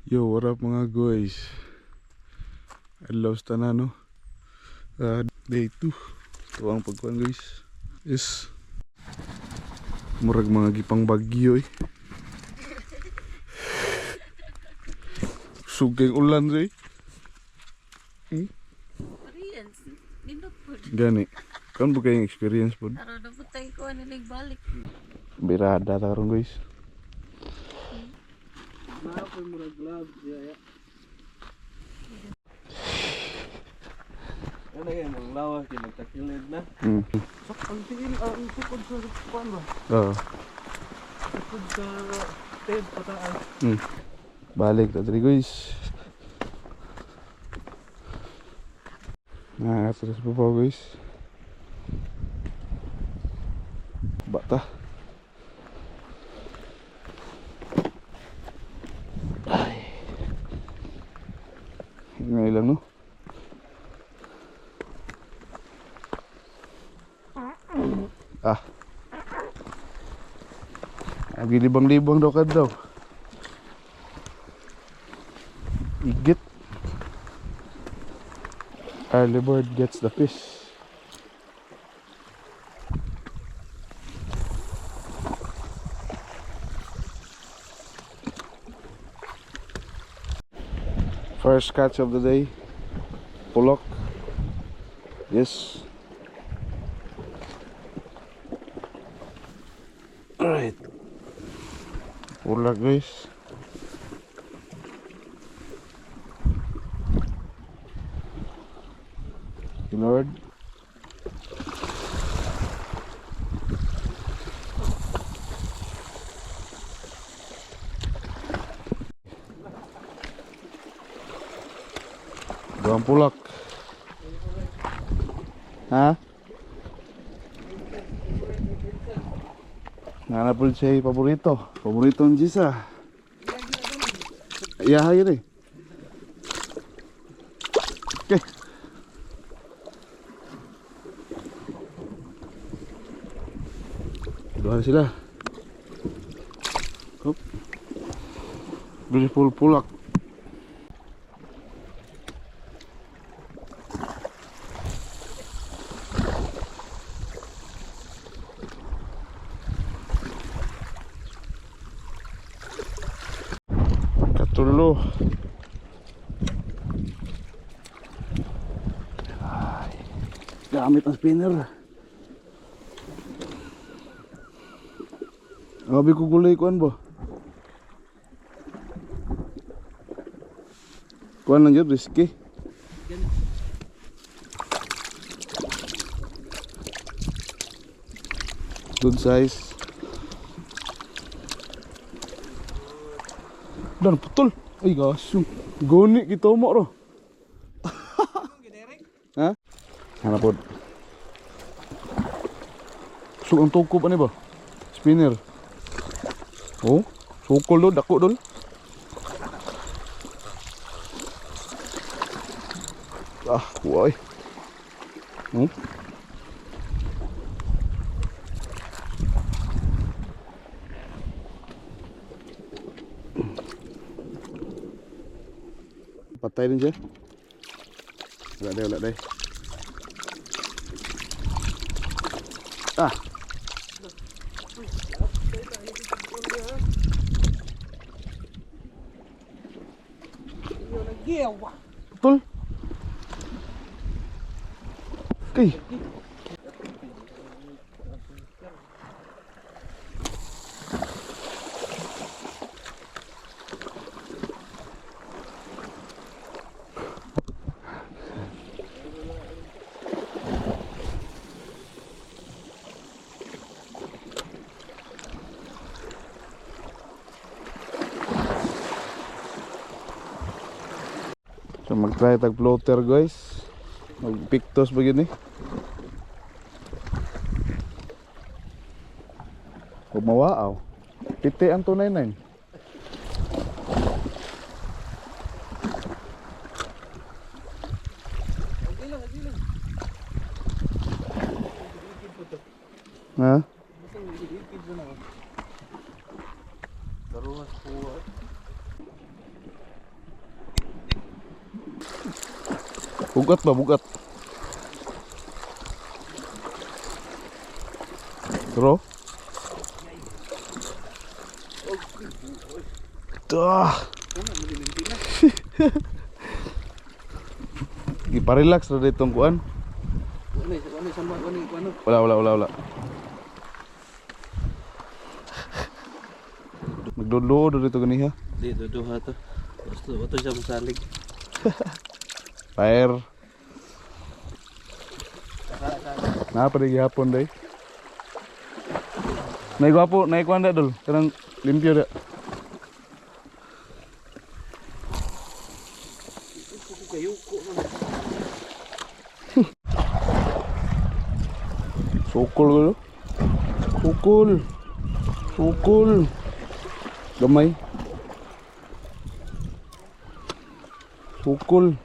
Yo, what up mga guys? Adlaw sa tanan no. Day 2. Ito ang pagkuhan guys. Is murag mga gipang bagyo eh. Sugeng ulan rin. Experience. Nindot po. Gani. Kan ba kayong experience po? Araw na po tayo ko nilig balik. Birada tarong guys. Ano yan, ang lawas, kinagtakilid na. Sak, ang tingin, ang tukod sa kuwan ba? Oo. Tukod sa tent, pataas. Balik na tadi guys. Nah, terus po guys. Bata. Ay. Ngayon lang no. Ah. Lagi libang-libang daw ka daw. Igit. Early bird gets the fish. First catch of the day. Pulok. Yes. Alright. Pulak guys. Lord. Doang pulak. Ha? Nana po siya paborito. Paborito ng Jisa. Iya hayo deh. Okay. Dua sila. Hop. Beautiful pulak. Katulo. Gamit ang spinner. Abi ko gulay kuan ba? Kuan lang yun, risky. Good size. Dan putol. Ay gaso. Goni kita mo ro. Ha? Ano po? Sug ang tukop ani ba? Spinner. Oh, sukol dol, dako dol. Ah, kuay. Patay din siya. Wala day. Ah. Betul. Okay. So mag-try tag floater guys. Mag-pictos begini. Huwag mawaaw. Piti ang 299. Ha? Bugat ba, bugat. Bro. Dah. Iparelax na dito ang kuan. Wala. Magdodlo dito ganiha. Di duduha to. Basta wato siya masalig. Fire. Napa di gihapon day? Nay gwapo, nay kuan da dul. Kanang limpyo da. Sukul dulu. Sukul. Gamay. Sukul.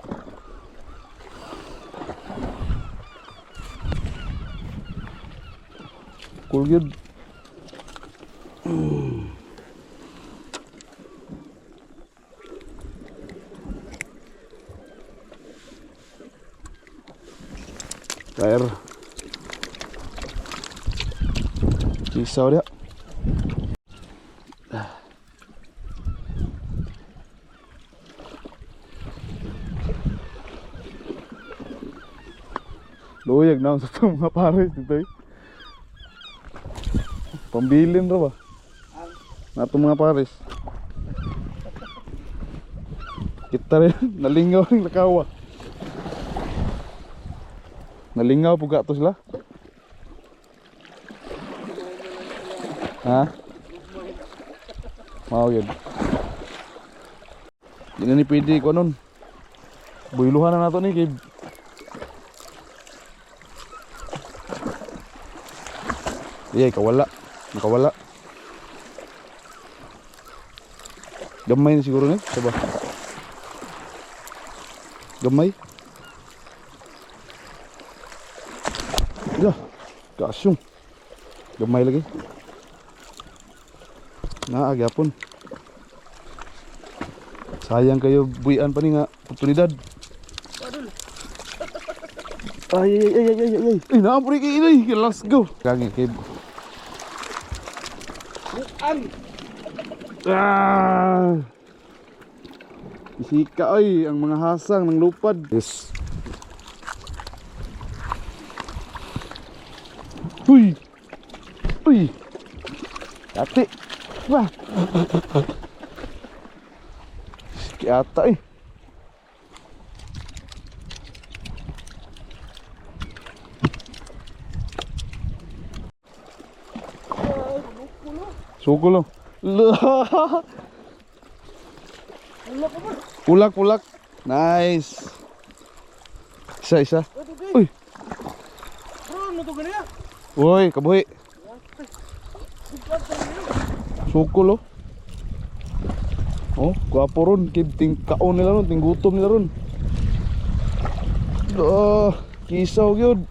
Sukul gyud. Air. Kisau dia. Luyag na sa itong mga pares dito eh. Pambilin ra ba? Na itong mga pares. Kita rin, nalingaw rin lakawa. Nalingaw po gato sila. Ha? Mau yun. Hindi na ni pwede ko nun. Buyuluhan na nato ni kay Iyay, kawala. Nakawala. Gamay na siguro ni. Saba. Gamay. Ya, kasyong. Gamay lagi. Agapon. Sayang kayo buian pa ni nga oportunidad. Ay. Naapuri kayo inay. Let's go. Kangi kayo. Isika ay ang mga hasang ng lupad. Yes. Uy. Ate. Wah. Ata eh. Sukulo. Pulak. Nice. Isa. Uy. Uy, kabuhi. Sukulo. Oh, guwapo ron. Ting kaon nila ron, ting gutom nila ron. Kisaw yun.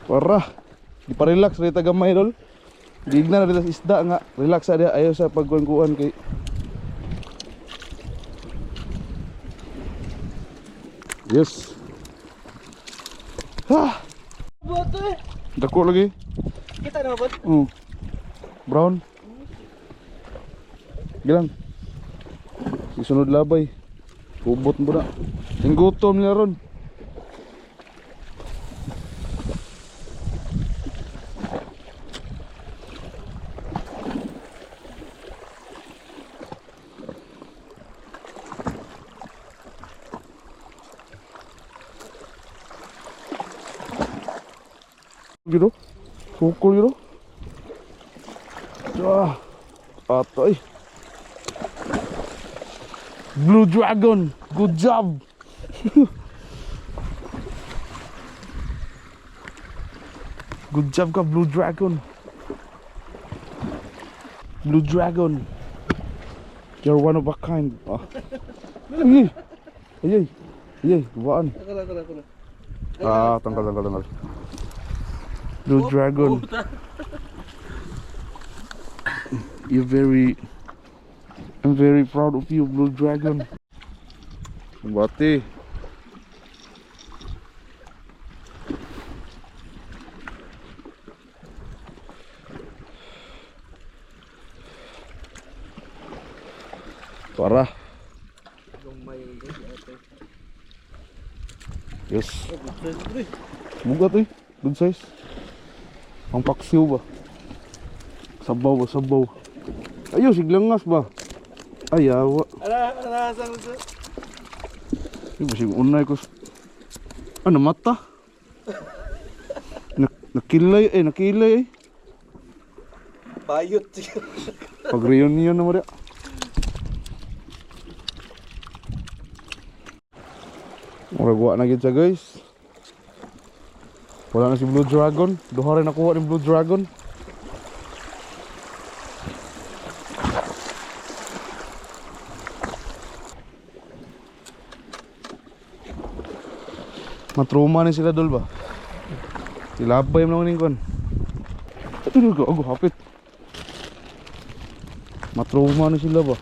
Parah. Di pa relax rita gamay dol. Digna na rita isda nga. Relax dia ayo sa pagkuan-kuan kay. Yes. Boto eh. Dako lagi. Kita na bot. Brown. Gilang. Isunod labay. Ubot mo na. Tinggutom nila ron. Gitu. Pukul gitu. Atoy. Blue Dragon. Good job. Good job ka Blue Dragon. Blue Dragon. You're one of a kind. Ayy. Buaan. Tanggal. Blue Dragon. I'm very proud of you, Blue Dragon. Bati. Parah. Yes. Buga to eh. Good size. Ang paksiw ba? Sabaw ba? Sabaw. Ayo, siglangas ba? Ayawa. Ala, saan ito? Ini masih unay ko. Ano mata? Nakilay eh. Bayot. Pag reunion na mo rin. Maragwa na gid siya guys. Wala na si Blue Dragon. Duha rin nakuha ni Blue Dragon. Matruma ni sila dol ba? Tilabay mo lang kon. Ito dul ko, hapit. Matruma ni sila ba?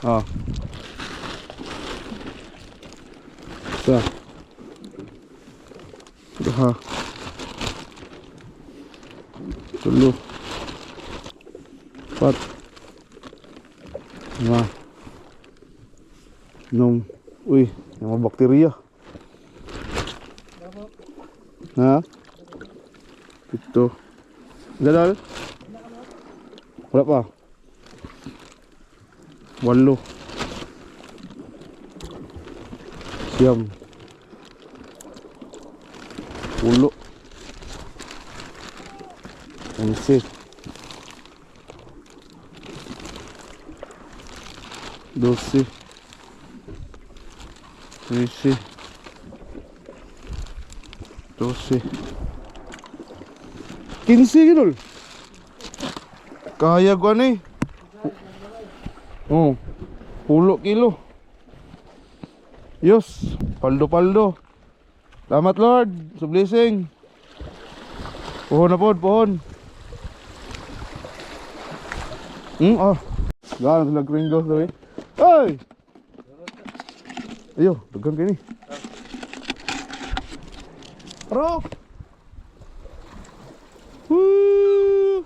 Ah. Sa. Duha. Tulo. Pat. Lima. Nom. Uy, yung mga bakterya. Ha? Ito. Gadal? Wala pa. 8. Siyam. 10. 11. 12. 13. 12. 15 gidol. Kaya ko ni. Oh. 10 kilo. Yos, paldo. Salamat Lord sa blessing. Pohon na pohon. Gano'n sila gringos daw eh. Ay! Ayo, dagang kayo ni. Bro! Woo!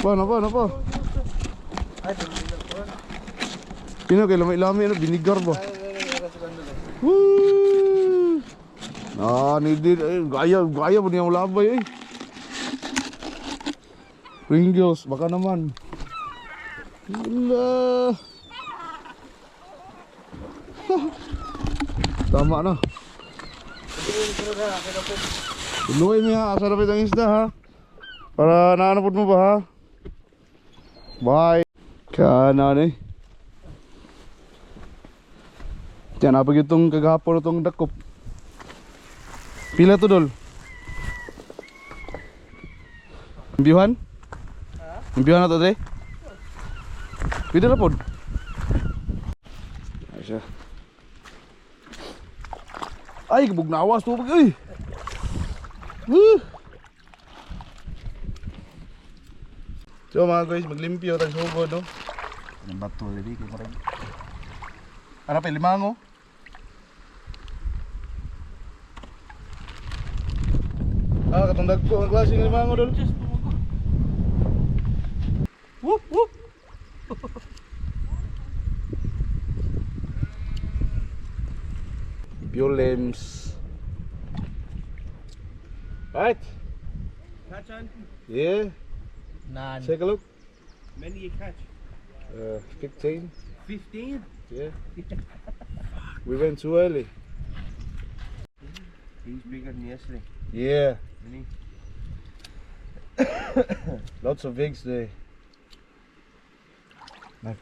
Apa? Pino kay lamay-lamay binigar ba? Woo! Ni gaya po niya labay eh. Pringles, baka naman. Gila. Tama na. Tuloy mo ha, asa lapit ang isda ha. Para naanapod mo ba ha? Bye. Kanan eh. Diyan, napag itong kagahapon itong dakop. Pila to dol? Imbiuhan? Imbiuhan na to dre? Pila na po? Ay siya. Ay, kabog na awas to. Ay! So mga guys, maglimpyo tayo sugod no? Ang bato lili kay marag. Ano pa limango? Katong dagko ang klase ng limango dol. Whoop whoop. Violence. Right? Catch on? Yeah. None. Take a look. Many you catch? 15. 15? Yeah. We went too early. He's bigger than yesterday. Yeah. Isn't he? Lots of eggs there. Like,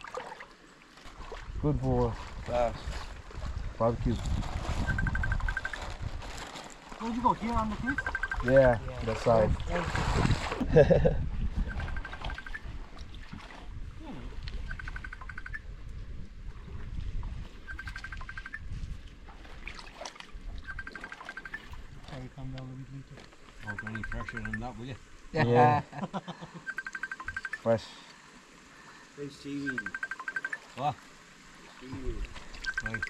good for barbecue. Oh, you go here on the cliff? Yeah, that side. Come down a bit later. Oh, going any fresher than that, will you? Yeah. Fresh. There's seaweed. What? Seaweed. Right.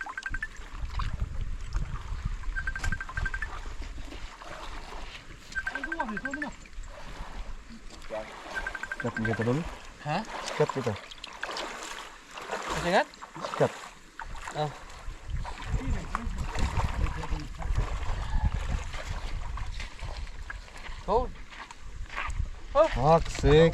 Sikat kita dulu. Hah? Sikat kita. Masih kan? Sikat. Oh. Cold. Toxic.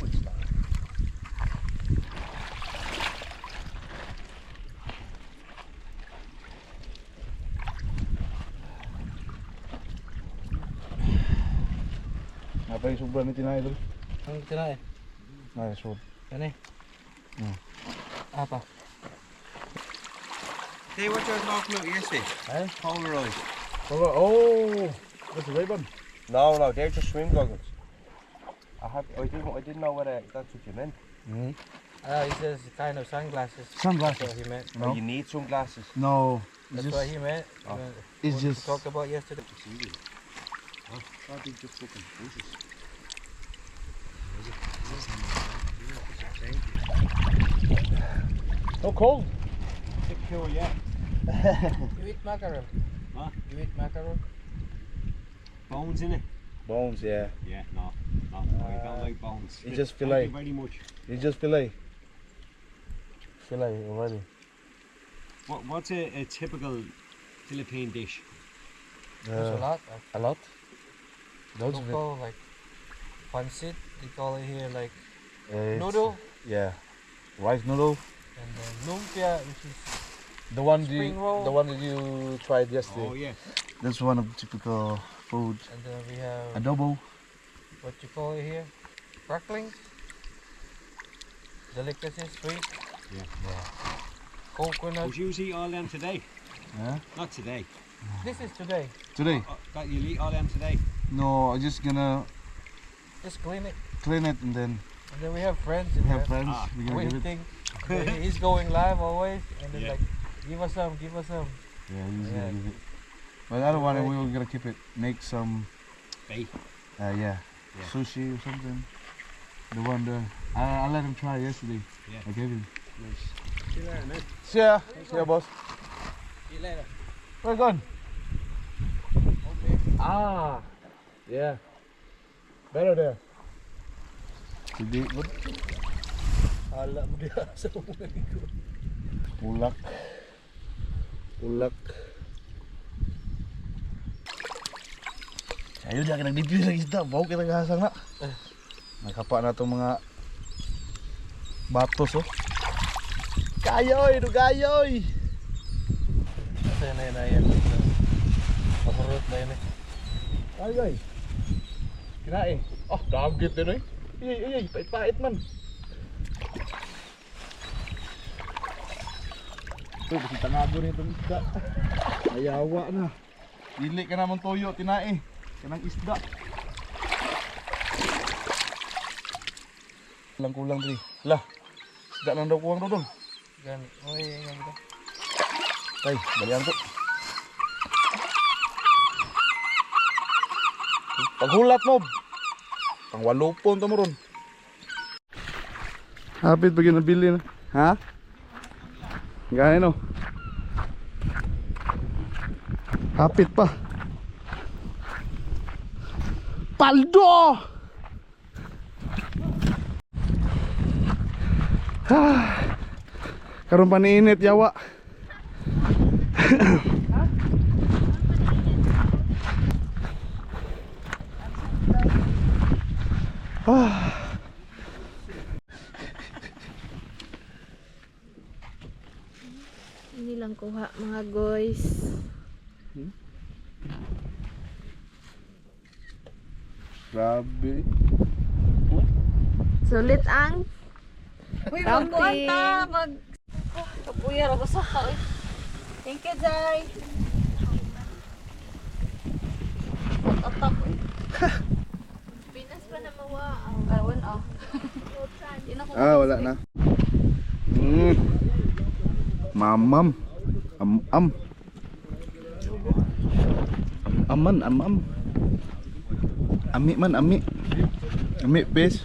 Apa yung sobrang ni tinay dulu? Ang tinae. Ay, sob. Yan eh. Apa? Hey, what you was talking about yesterday? Eh? Polaroid. Oh, that's a Ray-Ban. No, no, they're just swim goggles. I didn't know whether that's what you meant. He says kind of sunglasses. Sunglasses. That's what he meant. Oh, you need sunglasses. No, That's what he meant. Oh. it's What we just talked about yesterday. Probably just fucking bushes. so cold. Secure, yeah. You eat mackerel? Huh? You eat mackerel? Bones in it? Bones, yeah. Yeah, no. I don't like bones. It's just Thank fillet. you very much. It's just fillet. Fillet already. What's a typical Philippine dish? There's a lot. A lot. Loads of it. Local, like pancit. They call it here like It's- noodle. Yeah. Rice noodle. And then lumpia, which is The one Spring roll. the one that you tried yesterday. Oh, yeah. That's one of the typical food. and then we have Adobo. what you call it here, cracklings. Delicacies, sweet. Yeah. Coconut. Would you eat all them today? Yeah. Not today. This is today. Today? That you'll eat all them today? No, I'm just gonna Just clean it. clean it and then And then we have friends in we have there friends. Ah. We're gonna give it. waiting. He's going live always, and then Yeah. like, give us some, give us some. Yeah, he's Yeah. gonna give it. But the other one we were gonna keep it. Make some Bait. yeah. Yeah. Sushi or something. The one I let him try yesterday. Yeah. I gave him. Nice. See you later, man. Yeah. Yeah, boss. See you later. Where gone? Okay. Ah. Yeah. Better there. Hindi good. Hala mo diha sa mga ko. Ulak. Ulak. Ayo dah kena dipil lagi kita. Bau kita gasang nak. Nakapa na itong mga batos oh. Kayoy! Dugayoy! Kasi na yan. Pakurot na yun eh. Kayoy! Kinain. Oh, dagit din eh. Ay, pait-pait man. Uy, kasi tangago nito ng isda. Ayawa na. Dili ka naman toyo, tinae. Kanang isda. Kulang-kulang dali. Lah, isda nang daw kuwang doon. Gan, oy, nga kita. Tay, balian ko. Paghulat mo. Pang walupon to mo ron. Hapit pag nabili na. Ha? Gaya no. Hapit pa. Paldo! Karon pa niinit yawa. Ini lang kuha mga guys. Grabe. Sulit ang Uy, Camping. magkuhan ta, kapuyar ako sa ka. Thank you, Jai. Atak. Pinas pa na mawa. Karon, oh. Wala na. Mamam. Am. Aman. Ami man, ami. Ami, pes.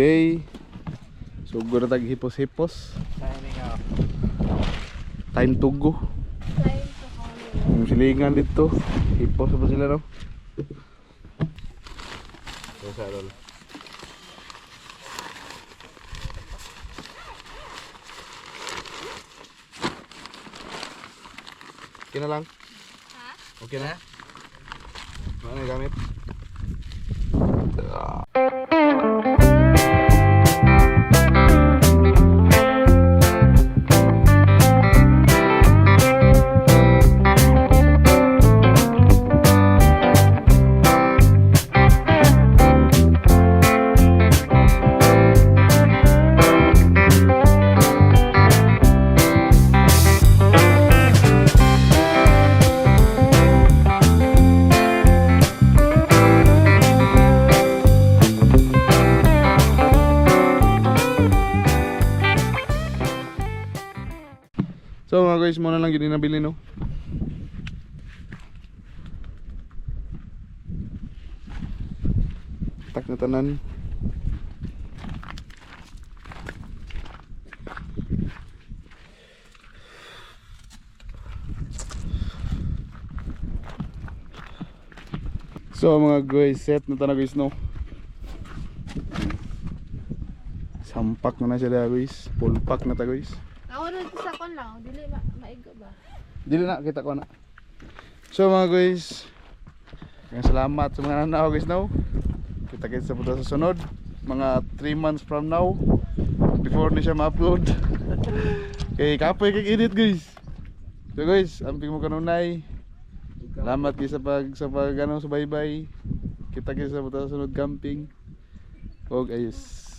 Okay. So gura tag hipos-hipos. Time to go. Time to home. Yung silingan dito. Hipos pa sila no. Sa lol. Okay na lang? Ha? Okay na? Ano yung gamit? So mga guys, muna lang yun yung nabili no. Tak na tanan. So mga guys, set na tanan guys no. Sampak na siya guys. Full pack na ta guys. Ako rin sa kon lang, dili maigo ba? Dili na, kita ko na. So mga guys, salamat sa mga nanaw guys now. Kita-kita sa punta sa sunod. Mga 3 months from now, before ni siya ma-upload. Okay, kapoy kay edit guys. So guys, amping mo kanunay. Salamat kayo sa pag ano, sa bye-bye. Kita-kita sa punta sa sunod camping. Og ayos.